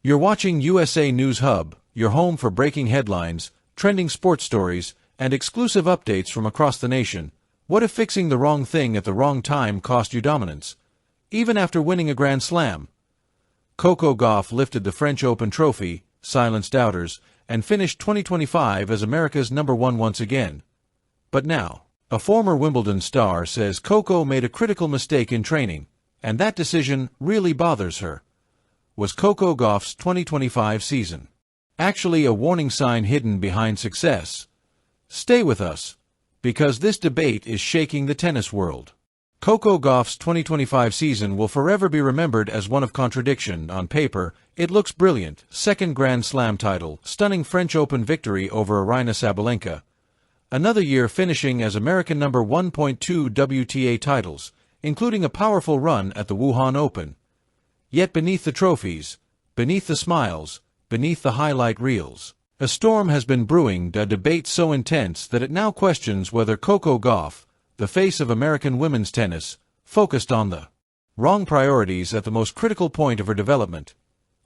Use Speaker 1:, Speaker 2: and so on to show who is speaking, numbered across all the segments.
Speaker 1: You're watching USA News Hub, your home for breaking headlines, trending sports stories, and exclusive updates from across the nation. What if fixing the wrong thing at the wrong time cost you dominance? Even after winning a Grand Slam. Coco Gauff lifted the French Open trophy, silenced doubters, and finished 2025 as America's #1 once again. But now, a former Wimbledon star says Coco made a critical mistake in training, and that decision really bothers her. Was Coco Gauff's 2025 season actually a warning sign hidden behind success? Stay with us, because this debate is shaking the tennis world. Coco Gauff's 2025 season will forever be remembered as one of contradiction. On paper, it looks brilliant: second Grand Slam title, stunning French Open victory over Aryna Sabalenka, another year finishing as American #1.2 WTA titles, including a powerful run at the Wuhan Open. Yet beneath the trophies, beneath the smiles, beneath the highlight reels, a storm has been brewing, a debate so intense that it now questions whether Coco Gauff, the face of American women's tennis, focused on the wrong priorities at the most critical point of her development.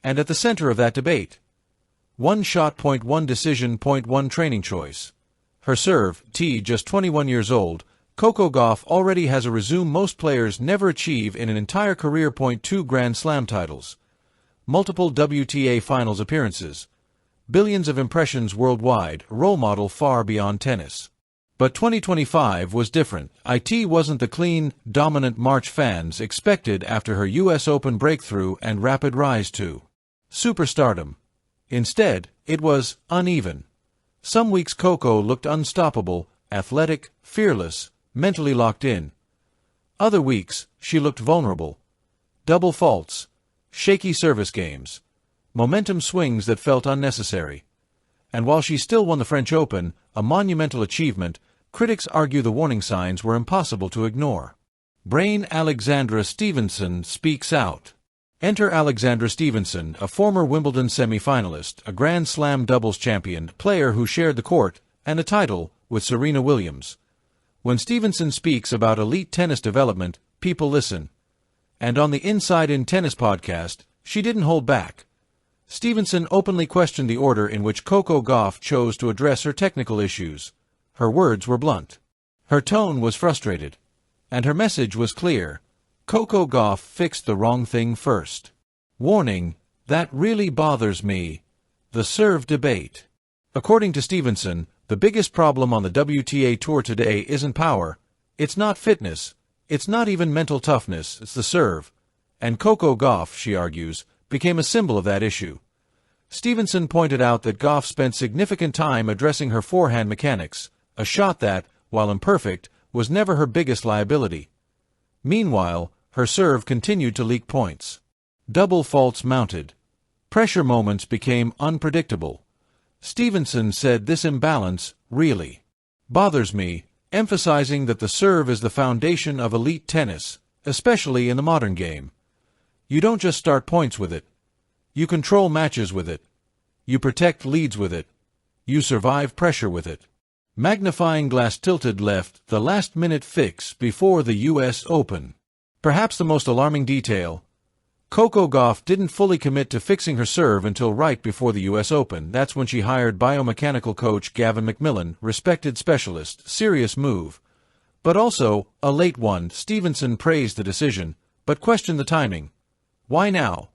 Speaker 1: And at the center of that debate, one shot, one decision, one training choice. Her serve, just 21 years old, Coco Gauff already has a resume most players never achieve in an entire career: 2 Grand Slam titles, multiple WTA finals appearances, billions of impressions worldwide, role model far beyond tennis. But 2025 was different. It wasn't the clean, dominant march fans expected after her US Open breakthrough and rapid rise to superstardom. Instead, it was uneven. Some weeks Coco looked unstoppable, athletic, fearless, mentally locked in. Other weeks, she looked vulnerable. Double faults, shaky service games, momentum swings that felt unnecessary. And while she still won the French Open, a monumental achievement, critics argue the warning signs were impossible to ignore. Brain Alexandra Stevenson speaks out. Enter Alexandra Stevenson, a former Wimbledon semi-finalist, a Grand Slam doubles champion, player who shared the court and a title with Serena Williams. When Stevenson speaks about elite tennis development, people listen. And on the Inside in Tennis podcast, she didn't hold back. Stevenson openly questioned the order in which Coco Gauff chose to address her technical issues. Her words were blunt. Her tone was frustrated. And her message was clear: Coco Gauff fixed the wrong thing first. Warning: that really bothers me. The serve debate. According to Stevenson, the biggest problem on the WTA Tour today isn't power, it's not fitness, it's not even mental toughness, it's the serve. And Coco Gauff, she argues, became a symbol of that issue. Stevenson pointed out that Gauff spent significant time addressing her forehand mechanics, a shot that, while imperfect, was never her biggest liability. Meanwhile, her serve continued to leak points. Double faults mounted. Pressure moments became unpredictable. Stevenson said this imbalance really bothers me, emphasizing that the serve is the foundation of elite tennis, especially in the modern game. You don't just start points with it. You control matches with it. You protect leads with it. You survive pressure with it. Magnifying glass tilted left the last-minute fix before the US Open. Perhaps the most alarming detail: Coco Gauff didn't fully commit to fixing her serve until right before the US Open. That's when she hired biomechanical coach Gavin McMillan, respected specialist. Serious move. But also a late one. Stevenson praised the decision, but questioned the timing. Why now?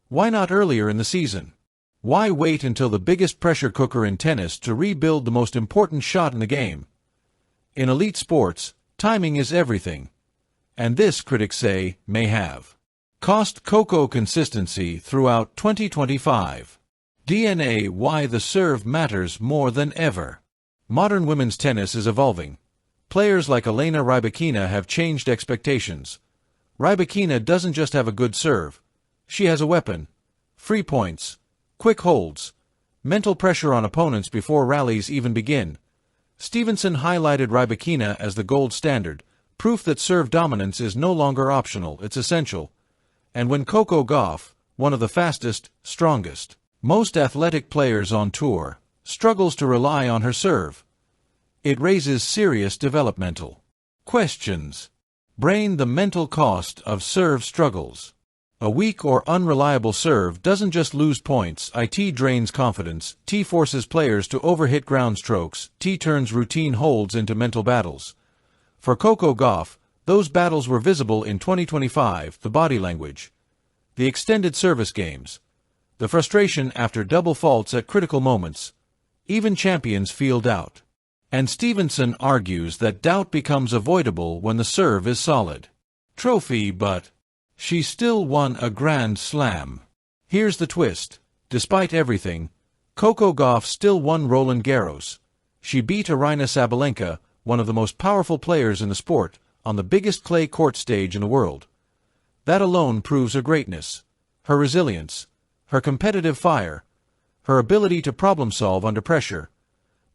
Speaker 1: Why not earlier in the season? Why wait until the biggest pressure cooker in tennis to rebuild the most important shot in the game? In elite sports, timing is everything. And this, critics say, may have cost Coco consistency throughout 2025. DNA: why the serve matters more than ever. Modern women's tennis is evolving. Players like Elena Rybakina have changed expectations. Rybakina doesn't just have a good serve. She has a weapon. Free points, quick holds, mental pressure on opponents before rallies even begin. Stevenson highlighted Rybakina as the gold standard, proof that serve dominance is no longer optional, it's essential. And when Coco Gauff, one of the fastest, strongest, most athletic players on tour, struggles to rely on her serve, it raises serious developmental questions. Brain: the mental cost of serve struggles. A weak or unreliable serve doesn't just lose points, it drains confidence, it forces players to overhit ground strokes, it turns routine holds into mental battles. For Coco Gauff, those battles were visible in 2025, the body language, the extended service games, the frustration after double faults at critical moments. Even champions feel doubt. And Stevenson argues that doubt becomes avoidable when the serve is solid. Trophy, but she still won a Grand Slam. Here's the twist. Despite everything, Coco Gauff still won Roland Garros. She beat Aryna Sabalenka, one of the most powerful players in the sport, on the biggest clay court stage in the world. That alone proves her greatness, her resilience, her competitive fire, her ability to problem-solve under pressure.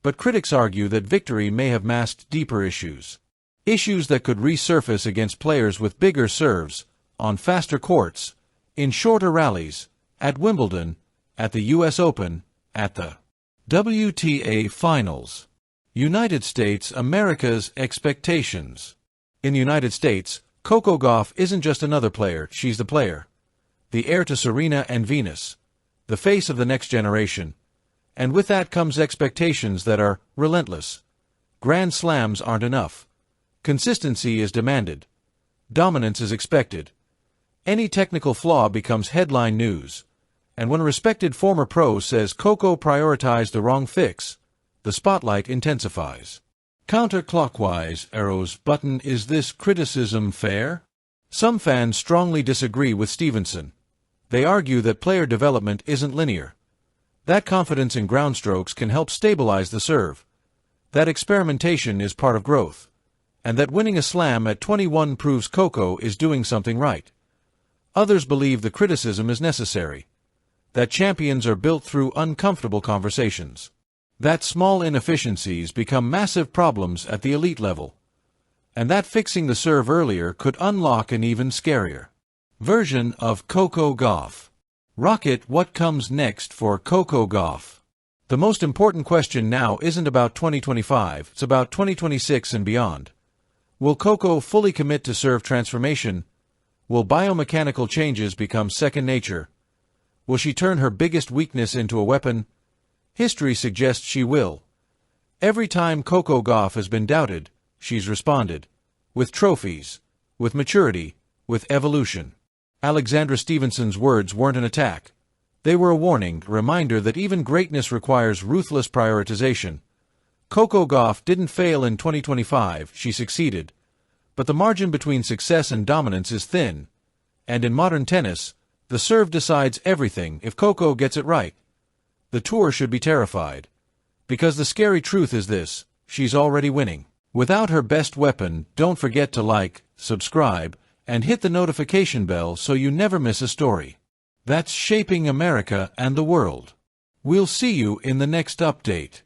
Speaker 1: But critics argue that victory may have masked deeper issues. Issues that could resurface against players with bigger serves, on faster courts, in shorter rallies, at Wimbledon, at the US Open, at the WTA Finals. United States, America's expectations. In the United States, Coco Gauff isn't just another player, she's the player. The heir to Serena and Venus, the face of the next generation. And with that comes expectations that are relentless. Grand Slams aren't enough. Consistency is demanded. Dominance is expected. Any technical flaw becomes headline news. And when a respected former pro says Coco prioritized the wrong fix, the spotlight intensifies. Counterclockwise arrows button. Is this criticism fair? Some fans strongly disagree with Stevenson. They argue that player development isn't linear. That confidence in ground strokes can help stabilize the serve. That experimentation is part of growth. And that winning a slam at 21 proves Coco is doing something right. Others believe the criticism is necessary. That champions are built through uncomfortable conversations. That small inefficiencies become massive problems at the elite level. And that fixing the serve earlier could unlock an even scarier version of Coco Gauff. Rocket. What comes next for Coco Gauff? The most important question now isn't about 2025, it's about 2026 and beyond. Will Coco fully commit to serve transformation? Will biomechanical changes become second nature? Will she turn her biggest weakness into a weapon? History suggests she will. Every time Coco Gauff has been doubted, she's responded. With trophies, with maturity, with evolution. Alexandra Stevenson's words weren't an attack. They were a warning, a reminder that even greatness requires ruthless prioritization. Coco Gauff didn't fail in 2025, she succeeded. But the margin between success and dominance is thin. And in modern tennis, the serve decides everything. If Coco gets it right, the tour should be terrified. Because the scary truth is this, she's already winning. Without her best weapon, don't forget to like, subscribe, and hit the notification bell so you never miss a story. That's shaping America and the world. We'll see you in the next update.